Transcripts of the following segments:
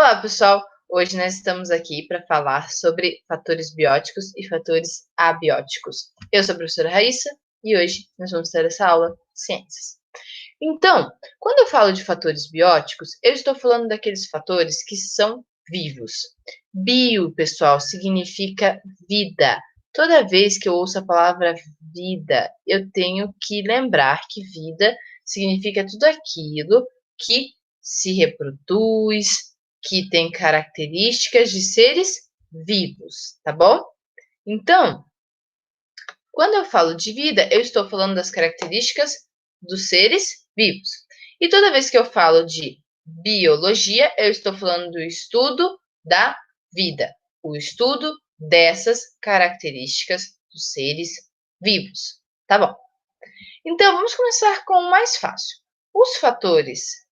Olá, pessoal! Hoje nós estamos aqui para falar sobre fatores bióticos e fatores abióticos. Eu sou a professora Raíssa e hoje nós vamos ter essa aula de ciências. Então, quando eu falo de fatores bióticos, eu estou falando daqueles fatores que são vivos. Bio, pessoal, significa vida. Toda vez que eu ouço a palavra vida, eu tenho que lembrar que vida significa tudo aquilo que se reproduz, que tem características de seres vivos, tá bom? Então, quando eu falo de vida, eu estou falando das características dos seres vivos. E toda vez que eu falo de biologia, eu estou falando do estudo da vida, o estudo dessas características dos seres vivos, tá bom? Então, vamos começar com o mais fácil. Os fatores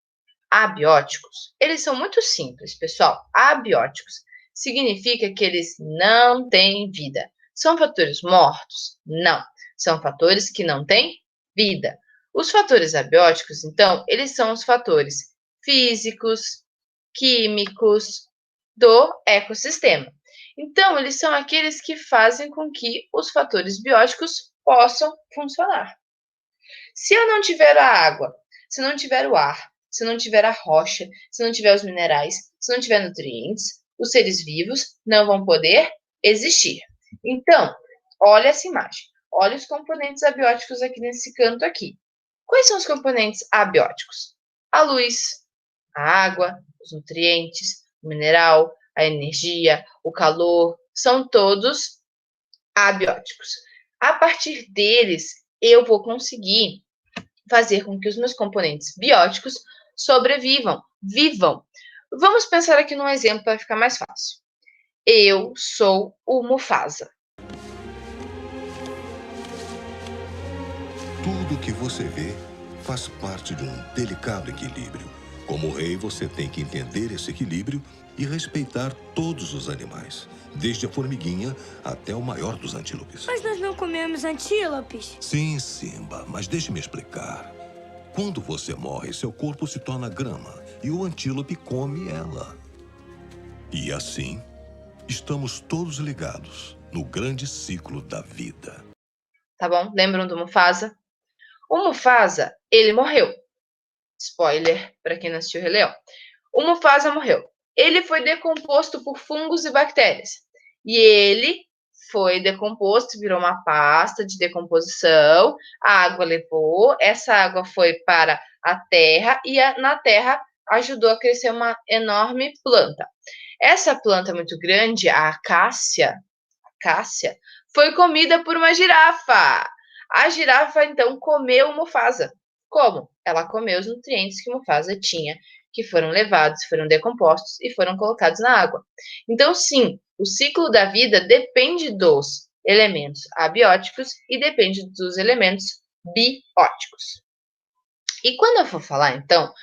abióticos, eles são muito simples, pessoal. Abióticos significa que eles não têm vida. São fatores mortos? Não. São fatores que não têm vida. Os fatores abióticos, então, eles são os fatores físicos, químicos do ecossistema. Então, eles são aqueles que fazem com que os fatores bióticos possam funcionar. Se eu não tiver a água, se não tiver o ar, se não tiver a rocha, se não tiver os minerais, se não tiver nutrientes, os seres vivos não vão poder existir. Então, olha essa imagem. Olha os componentes abióticos aqui nesse canto aqui. Quais são os componentes abióticos? A luz, a água, os nutrientes, o mineral, a energia, o calor, são todos abióticos. A partir deles, eu vou conseguir fazer com que os meus componentes bióticos sobrevivam, vivam. Vamos pensar aqui num exemplo para ficar mais fácil. Eu sou o Mufasa. Tudo que você vê faz parte de um delicado equilíbrio. Como rei, você tem que entender esse equilíbrio e respeitar todos os animais, desde a formiguinha até o maior dos antílopes. Mas nós não comemos antílopes. Sim, Simba, mas deixe-me explicar. Quando você morre, seu corpo se torna grama e o antílope come ela. E assim, estamos todos ligados no grande ciclo da vida. Tá bom? Lembram do Mufasa? O Mufasa, ele morreu. Spoiler para quem não assistiu o Rei Leão. O Mufasa morreu. Ele foi decomposto por fungos e bactérias. E ele foi decomposto, virou uma pasta de decomposição. A água levou, essa água foi para a terra e na terra ajudou a crescer uma enorme planta. Essa planta muito grande, a acácia, foi comida por uma girafa. A girafa, então, comeu o Mufasa. Como? Ela comeu os nutrientes que o Mufasa tinha, que foram levados, foram decompostos e foram colocados na água. Então, sim, o ciclo da vida depende dos elementos abióticos e depende dos elementos bióticos. E quando eu for falar, então,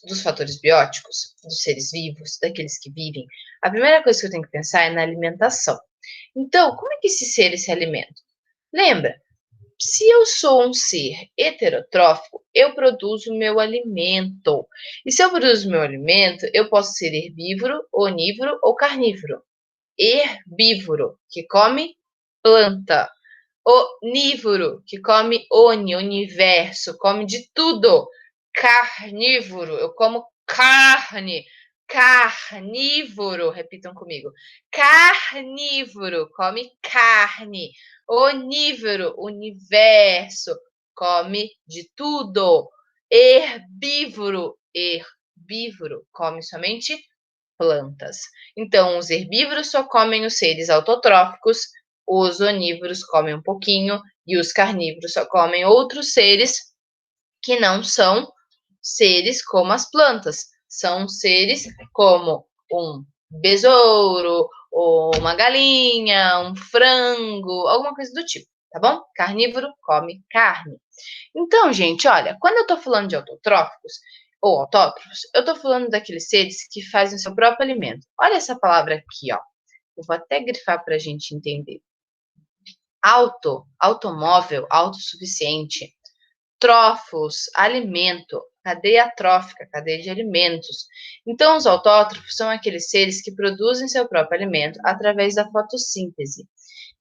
dos fatores bióticos, dos seres vivos, daqueles que vivem, a primeira coisa que eu tenho que pensar é na alimentação. Então, como é que esses seres se alimentam? Lembra, se eu sou um ser heterotrófico, eu produzo meu alimento. E se eu produzo meu alimento, eu posso ser herbívoro, onívoro ou carnívoro. Herbívoro, que come planta. Onívoro, que come universo, come de tudo. Carnívoro, eu como carne. Carnívoro, repitam comigo. Carnívoro, come carne. Onívoro, universo, come de tudo. Herbívoro, come somente plantas. Então, os herbívoros só comem os seres autotróficos, os onívoros comem um pouquinho e os carnívoros só comem outros seres que não são seres como as plantas. São seres como um besouro, ou uma galinha, um frango, alguma coisa do tipo, tá bom? Carnívoro come carne. Então, gente, olha, quando eu tô falando de autotróficos ou autótrofos, eu tô falando daqueles seres que fazem o seu próprio alimento. Olha essa palavra aqui, ó. Eu vou até grifar para a gente entender. Automóvel, autossuficiente. Trófos, alimento. cadeia trófica, cadeia de alimentos. Então, os autótrofos são aqueles seres que produzem seu próprio alimento através da fotossíntese.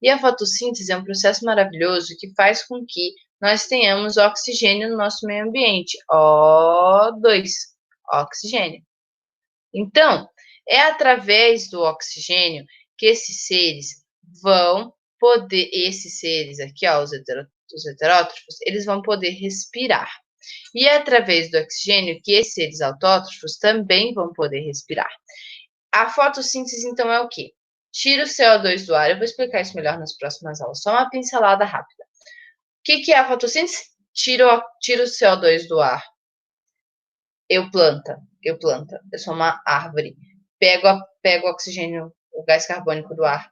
E a fotossíntese é um processo maravilhoso que faz com que nós tenhamos oxigênio no nosso meio ambiente. O2, oxigênio. Então, é através do oxigênio que esses seres vão poder, esses seres aqui, ó, os heterótrofos, eles vão poder respirar. E é através do oxigênio que esses seres autótrofos também vão poder respirar. A fotossíntese, então, é o quê? Tira o CO2 do ar. Eu vou explicar isso melhor nas próximas aulas. Só uma pincelada rápida. O que é a fotossíntese? Tira o CO2 do ar. Eu sou uma árvore. Pego o oxigênio, o gás carbônico do ar,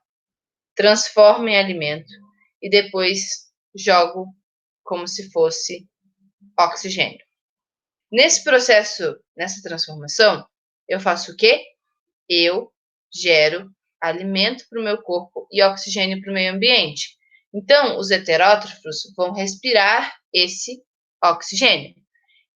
transformo em alimento e depois jogo como se fosse oxigênio. Nesse processo, nessa transformação, eu faço o quê? Eu gero alimento para o meu corpo e oxigênio para o meio ambiente. Então, os heterótrofos vão respirar esse oxigênio.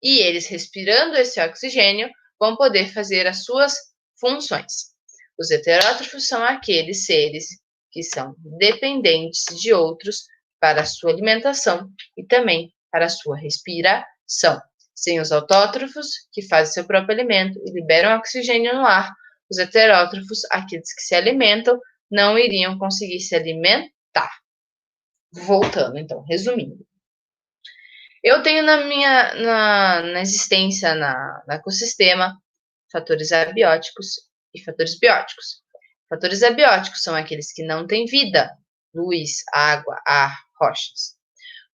E eles, respirando esse oxigênio, vão poder fazer as suas funções. Os heterótrofos são aqueles seres que são dependentes de outros para a sua alimentação e também para a sua respiração. Sem os autótrofos, que fazem seu próprio alimento e liberam oxigênio no ar, os heterótrofos, aqueles que se alimentam, não iriam conseguir se alimentar. Voltando, então, resumindo. Eu tenho na existência, no ecossistema, fatores abióticos e fatores bióticos. Fatores abióticos são aqueles que não têm vida, luz, água, ar, rochas.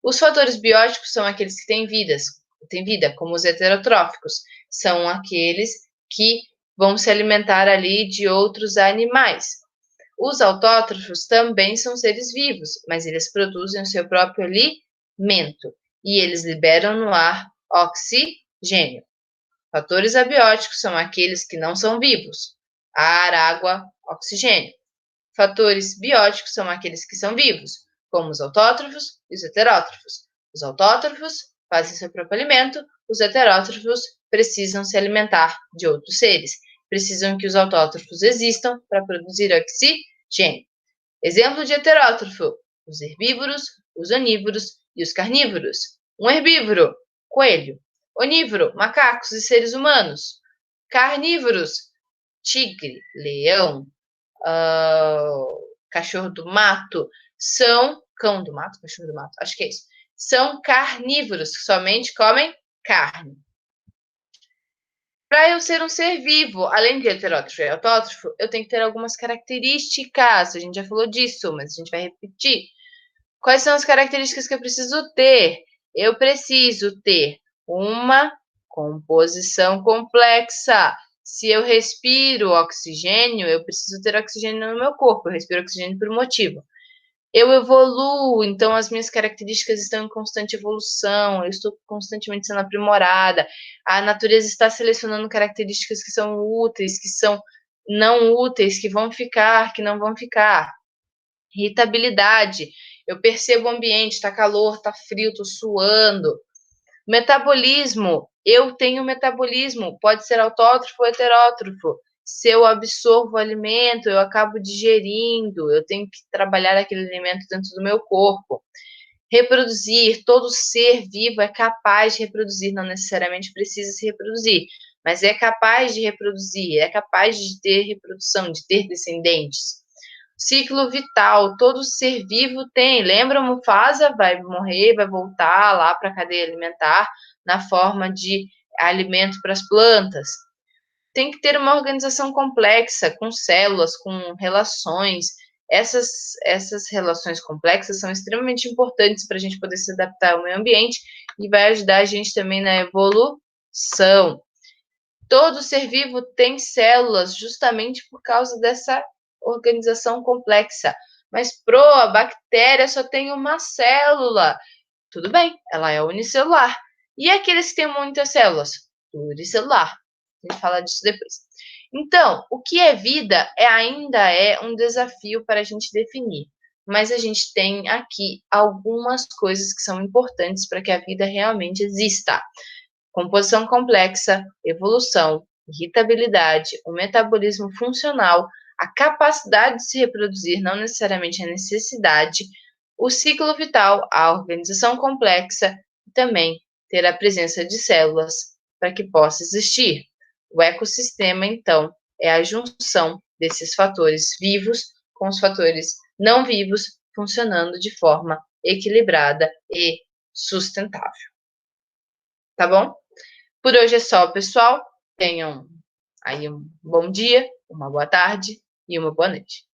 Os fatores bióticos são aqueles que têm vida, como os heterotróficos, são aqueles que vão se alimentar ali de outros animais. Os autótrofos também são seres vivos, mas eles produzem o seu próprio alimento e eles liberam no ar oxigênio. Fatores abióticos são aqueles que não são vivos: ar, água, oxigênio. Fatores bióticos são aqueles que são vivos, como os autótrofos e os heterótrofos. Os autótrofos fazem seu próprio alimento, os heterótrofos precisam se alimentar de outros seres. Precisam que os autótrofos existam para produzir oxigênio. Exemplo de heterótrofo: os herbívoros, os onívoros e os carnívoros. Um herbívoro, coelho. Onívoro, macacos e seres humanos. Carnívoros, tigre, leão, cachorro do mato, cão do mato, cachorro do mato, acho que é isso. São carnívoros, que somente comem carne. Para eu ser um ser vivo, além de heterótrofo e autótrofo, eu tenho que ter algumas características. A gente já falou disso, mas a gente vai repetir. Quais são as características que eu preciso ter? Eu preciso ter uma composição complexa. Se eu respiro oxigênio, eu preciso ter oxigênio no meu corpo. Eu respiro oxigênio por um motivo. Eu evoluo, então as minhas características estão em constante evolução, eu estou constantemente sendo aprimorada. A natureza está selecionando características que são úteis, que são não úteis, que vão ficar, que não vão ficar. Irritabilidade. Eu percebo o ambiente, está calor, está frio, estou suando. Metabolismo. Eu tenho metabolismo, pode ser autótrofo ou heterótrofo. Se eu absorvo o alimento, eu acabo digerindo, eu tenho que trabalhar aquele alimento dentro do meu corpo. Reproduzir, todo ser vivo é capaz de reproduzir, não necessariamente precisa se reproduzir, mas é capaz de reproduzir, é capaz de ter reprodução, de ter descendentes. Ciclo vital, todo ser vivo tem. Lembra, Mufasa vai morrer, vai voltar lá para a cadeia alimentar na forma de alimento para as plantas. Tem que ter uma organização complexa, com células, com relações. Essas relações complexas são extremamente importantes para a gente poder se adaptar ao meio ambiente e vai ajudar a gente também na evolução. Todo ser vivo tem células justamente por causa dessa organização complexa. Mas, a bactéria só tem uma célula. Tudo bem, ela é unicelular. E aqueles que têm muitas células? Pluricelular. A gente fala disso depois. Então, o que é vida ainda é um desafio para a gente definir. Mas a gente tem aqui algumas coisas que são importantes para que a vida realmente exista. composição complexa, evolução, irritabilidade, o metabolismo funcional, a capacidade de se reproduzir, não necessariamente a necessidade, o ciclo vital, a organização complexa e também ter a presença de células para que possa existir. O ecossistema, então, é a junção desses fatores vivos com os fatores não vivos funcionando de forma equilibrada e sustentável. Tá bom? Por hoje é só, pessoal. Tenham aí um bom dia, uma boa tarde e uma boa noite.